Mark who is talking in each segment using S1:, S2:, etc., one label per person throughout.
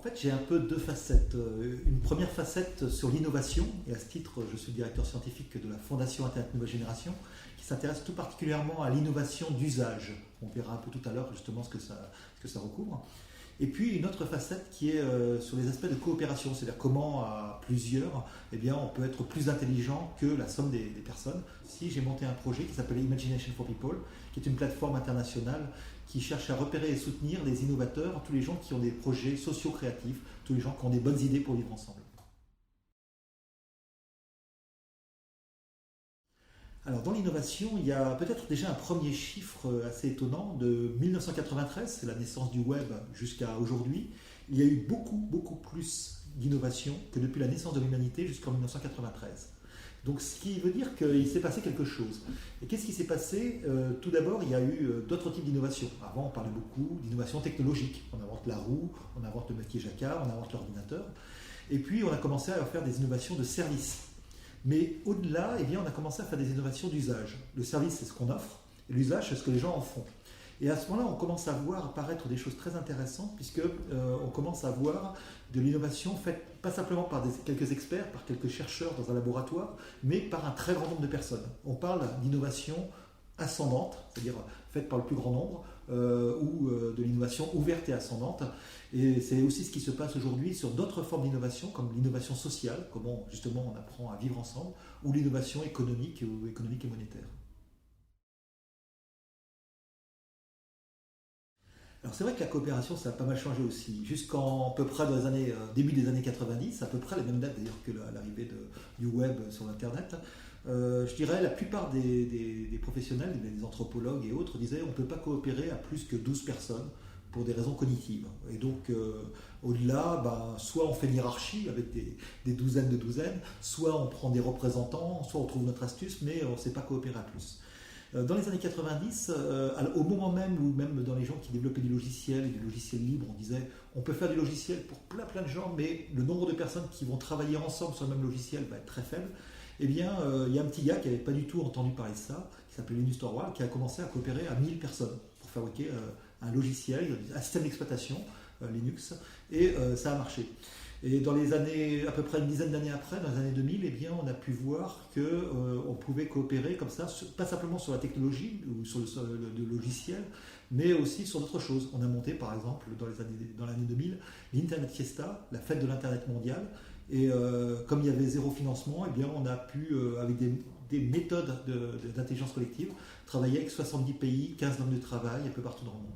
S1: fait, j'ai un peu deux facettes. Une première facette sur l'innovation, et à ce titre, je suis directeur scientifique de la Fondation Internet Nouvelle Génération, qui s'intéresse tout particulièrement à l'innovation d'usage. On verra un peu tout à l'heure justement ce que ça recouvre. Et puis une autre facette qui est sur les aspects de coopération, c'est-à-dire comment à plusieurs, eh bien, on peut être plus intelligent que la somme des personnes. Si j'ai monté un projet qui s'appelle Imagination for People, qui est une plateforme internationale qui cherche à repérer et soutenir les innovateurs, tous les gens qui ont des projets socio-créatifs, tous les gens qui ont des bonnes idées pour vivre ensemble. Alors dans l'innovation, il y a peut-être déjà un premier chiffre assez étonnant de 1993, c'est la naissance du web jusqu'à aujourd'hui. Il y a eu beaucoup plus d'innovation que depuis la naissance de l'humanité jusqu'en 1993. Donc ce qui veut dire qu'il s'est passé quelque chose. Et qu'est-ce qui s'est passé? Tout d'abord, il y a eu d'autres types d'innovation. Avant, on parlait beaucoup d'innovation technologique. On invente la roue, on invente le métier jacquard, on invente l'ordinateur. Et puis, on a commencé à faire des innovations de service. Mais au-delà, eh bien, on a commencé à faire des innovations d'usage. Le service, c'est ce qu'on offre, et l'usage, c'est ce que les gens en font. Et à ce moment-là, on commence à voir apparaître des choses très intéressantes, puisque on commence à voir de l'innovation faite pas simplement par quelques experts, par quelques chercheurs dans un laboratoire, mais par un très grand nombre de personnes. On parle d'innovation ascendante, c'est-à-dire faite par le plus grand nombre, ou de l'innovation ouverte et ascendante. Et c'est aussi ce qui se passe aujourd'hui sur d'autres formes d'innovation, comme l'innovation sociale, comment justement on apprend à vivre ensemble, ou l'innovation économique ou économique et monétaire. Alors c'est vrai que la coopération ça a pas mal changé aussi. Jusqu'en à peu près dans les années, début des années 90, à peu près les mêmes dates d'ailleurs que l'arrivée du web sur Internet, je dirais la plupart des professionnels, des anthropologues et autres disaient on ne peut pas coopérer à plus que 12 personnes pour des raisons cognitives. Et donc au-delà, soit on fait une hiérarchie avec des douzaines de douzaines, soit on prend des représentants, soit on trouve notre astuce, mais on ne sait pas coopérer à plus. Dans les années 90, au moment même où même dans les gens qui développaient du logiciel et du logiciel libre, on disait on peut faire du logiciel pour plein de gens, mais le nombre de personnes qui vont travailler ensemble sur le même logiciel va être très faible. Eh bien, il y a un petit gars qui n'avait pas du tout entendu parler de ça, qui s'appelait Linus Torvald, qui a commencé à coopérer à 1000 personnes pour fabriquer un logiciel, un système d'exploitation, Linux, et ça a marché. Et dans les années, à peu près une dizaine d'années après, dans les années 2000, eh bien, on a pu voir qu'on pouvait coopérer comme ça, pas simplement sur la technologie ou sur le logiciel, mais aussi sur d'autres choses. On a monté, par exemple, dans l'année 2000, l'Internet Fiesta, la fête de l'Internet mondial. Et comme il y avait zéro financement, eh bien, on a pu, avec des méthodes d'intelligence collective, travailler avec 70 pays, 15 zones de travail, un peu partout dans le monde.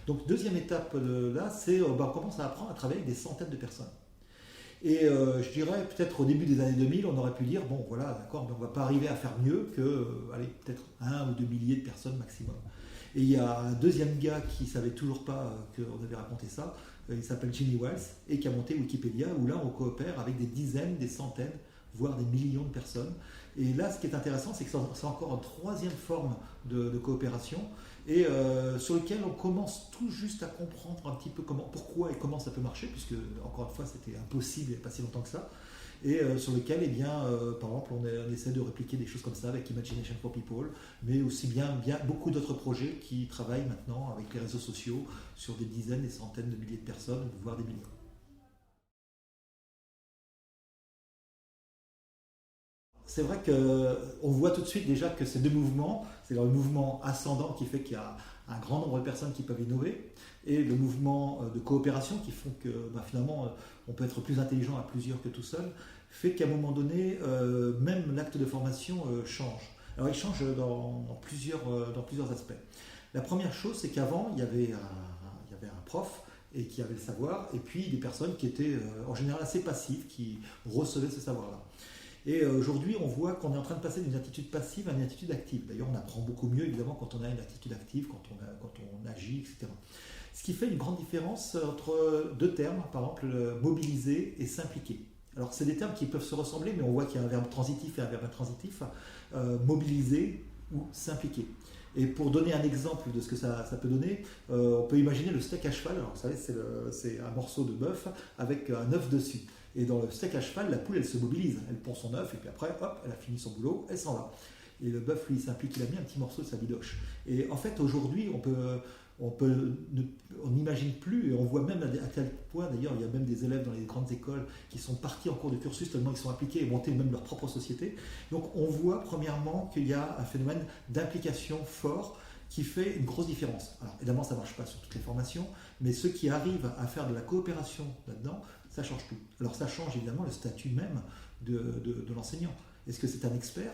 S1: Donc, deuxième étape là, c'est on commence à apprendre à travailler avec des centaines de personnes. Et je dirais, peut-être au début des années 2000, on aurait pu dire, bon voilà, d'accord, mais on ne va pas arriver à faire mieux que, allez, peut-être 1 ou 2 milliers de personnes maximum. Et il y a un deuxième gars qui ne savait toujours pas qu'on avait raconté ça, il s'appelle Jimmy Wales, et qui a monté Wikipédia, où là on coopère avec des dizaines, des centaines, voire des millions de personnes. Et là, ce qui est intéressant, c'est que c'est encore une troisième forme de coopération, et sur lequel on commence tout juste à comprendre un petit peu pourquoi et comment ça peut marcher, puisque encore une fois c'était impossible il n'y a pas si longtemps que ça, et sur lequel eh bien, par exemple on essaie de répliquer des choses comme ça avec Imagination for People, mais aussi bien beaucoup d'autres projets qui travaillent maintenant avec les réseaux sociaux sur des dizaines, des centaines de milliers de personnes, voire des millions. C'est vrai qu'on voit tout de suite déjà que ces deux mouvements, c'est le mouvement ascendant qui fait qu'il y a un grand nombre de personnes qui peuvent innover, et le mouvement de coopération qui font que finalement on peut être plus intelligent à plusieurs que tout seul, fait qu'à un moment donné, même l'acte de formation change. Alors il change dans plusieurs aspects. La première chose, c'est qu'avant, il y avait un prof et qui avait le savoir, et puis des personnes qui étaient en général assez passives, qui recevaient ce savoir-là. Et aujourd'hui, on voit qu'on est en train de passer d'une attitude passive à une attitude active. D'ailleurs, on apprend beaucoup mieux, évidemment, quand on a une attitude active, quand on agit, etc. Ce qui fait une grande différence entre deux termes, par exemple, mobiliser et s'impliquer. Alors, c'est des termes qui peuvent se ressembler, mais on voit qu'il y a un verbe transitif et un verbe intransitif. Mobiliser ou s'impliquer. Et pour donner un exemple de ce que ça peut donner, on peut imaginer le steak à cheval. Alors, vous savez, c'est un morceau de bœuf avec un œuf dessus. Et dans le steak à cheval, la poule, elle se mobilise. Elle pond son œuf et puis après, hop, elle a fini son boulot, elle s'en va. Et le bœuf, lui, il s'implique, il a mis un petit morceau de sa bidoche. Et en fait, aujourd'hui, on n'imagine plus, et on voit même à quel point, d'ailleurs, il y a même des élèves dans les grandes écoles qui sont partis en cours de cursus tellement ils sont impliqués et monté même leur propre société. Donc on voit premièrement qu'il y a un phénomène d'implication fort qui fait une grosse différence. Alors évidemment, ça ne marche pas sur toutes les formations, mais ceux qui arrivent à faire de la coopération là-dedans, ça change tout. Alors ça change évidemment le statut même de l'enseignant. Est-ce que c'est un expert ?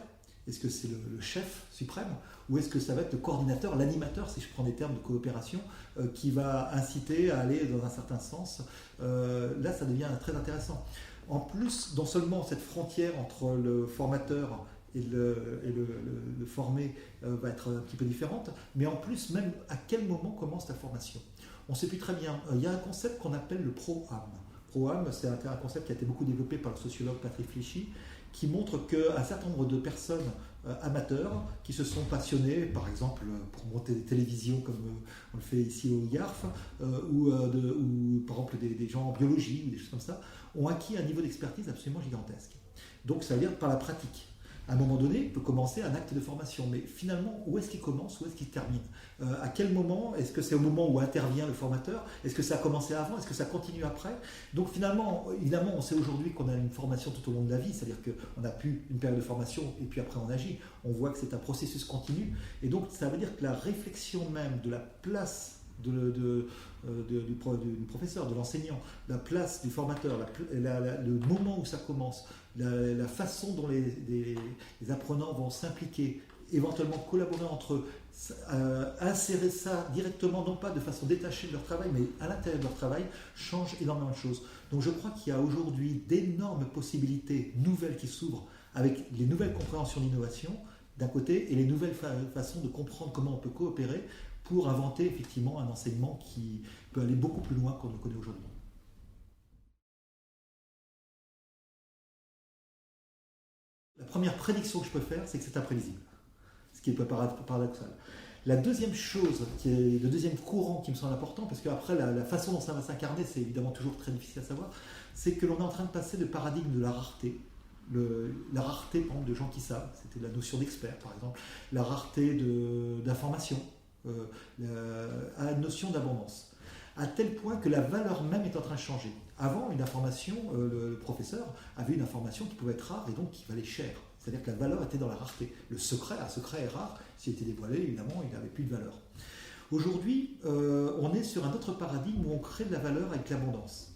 S1: Est-ce que c'est le chef suprême ou est-ce que ça va être le coordinateur, l'animateur, si je prends des termes de coopération, qui va inciter à aller dans un certain sens. Là, ça devient très intéressant. En plus, non seulement cette frontière entre le formateur et le formé va être un petit peu différente, mais en plus, même à quel moment commence la formation. On ne sait plus très bien. Il y a un concept qu'on appelle le pro-am. Pro-am, c'est un concept qui a été beaucoup développé par le sociologue Patrick Flichy, qui montre qu'un certain nombre de personnes amateurs qui se sont passionnés, par exemple, pour monter des télévisions comme on le fait ici au IARF, ou par exemple des gens en biologie ou des choses comme ça, ont acquis un niveau d'expertise absolument gigantesque. Donc ça veut dire par la pratique. À un moment donné, il peut commencer un acte de formation, mais finalement, où est-ce qu'il commence, où est-ce qu'il termine ? À quel moment ? Est-ce que c'est au moment où intervient le formateur ? Est-ce que ça a commencé avant ? Est-ce que ça continue après ? Donc finalement, évidemment, on sait aujourd'hui qu'on a une formation tout au long de la vie, c'est-à-dire qu'on n'a plus une période de formation et puis après on agit. On voit que c'est un processus continu, et donc ça veut dire que la réflexion même de la place du professeur, de l'enseignant, la place du formateur, le moment où ça commence, la façon dont les apprenants vont s'impliquer, éventuellement collaborer entre eux, insérer ça directement, non pas de façon détachée de leur travail, mais à l'intérieur de leur travail, change énormément de choses. Donc je crois qu'il y a aujourd'hui d'énormes possibilités nouvelles qui s'ouvrent avec les nouvelles compréhensions d'innovation d'un côté et les nouvelles façons de comprendre comment on peut coopérer pour inventer effectivement un enseignement qui peut aller beaucoup plus loin qu'on ne connaît aujourd'hui. La première prédiction que je peux faire, c'est que c'est imprévisible, ce qui est paradoxal. La deuxième chose, le deuxième courant qui me semble important, parce qu'après la façon dont ça va s'incarner, c'est évidemment toujours très difficile à savoir, c'est que l'on est en train de passer du paradigme de la rareté. La rareté, par exemple, de gens qui savent, c'était la notion d'expert par exemple, la rareté d'informations, à une notion d'abondance, à tel point que la valeur même est en train de changer. Avant, une information, le professeur avait une information qui pouvait être rare et donc qui valait cher. C'est-à-dire que la valeur était dans la rareté. Un secret est rare, s'il était dévoilé, évidemment, il n'avait plus de valeur. Aujourd'hui, on est sur un autre paradigme où on crée de la valeur avec l'abondance.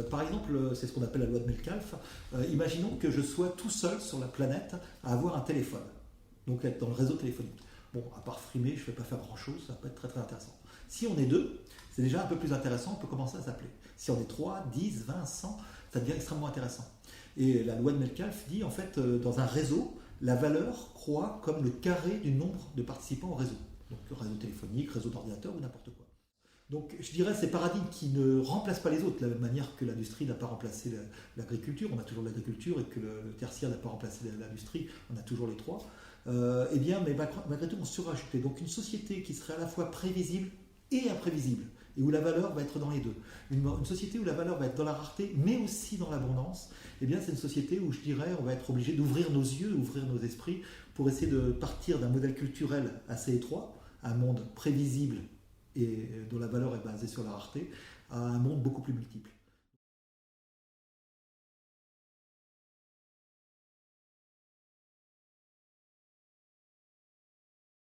S1: Par exemple, c'est ce qu'on appelle la loi de Metcalfe. Imaginons que je sois tout seul sur la planète à avoir un téléphone, donc être dans le réseau téléphonique. Bon, à part frimer, je ne vais pas faire grand-chose, ça peut être très très intéressant. Si on est deux, c'est déjà un peu plus intéressant, on peut commencer à s'appeler. Si on est 3, 10, 20, 100, ça devient extrêmement intéressant. Et la loi de Metcalfe dit, en fait, dans un réseau, la valeur croît comme le carré du nombre de participants au réseau. Donc réseau téléphonique, réseau d'ordinateur ou n'importe quoi. Donc je dirais ces paradigmes qui ne remplacent pas les autres, de la même manière que l'industrie n'a pas remplacé l'agriculture, on a toujours l'agriculture, et que le tertiaire n'a pas remplacé l'industrie, on a toujours les trois. Eh bien, mais malgré tout, on se surajoutait. Donc une société qui serait à la fois prévisible et imprévisible, et où la valeur va être dans les deux. Une société où la valeur va être dans la rareté, mais aussi dans l'abondance, eh bien c'est une société où je dirais on va être obligé d'ouvrir nos yeux, d'ouvrir nos esprits, pour essayer de partir d'un modèle culturel assez étroit, un monde prévisible et dont la valeur est basée sur la rareté, à un monde beaucoup plus multiple.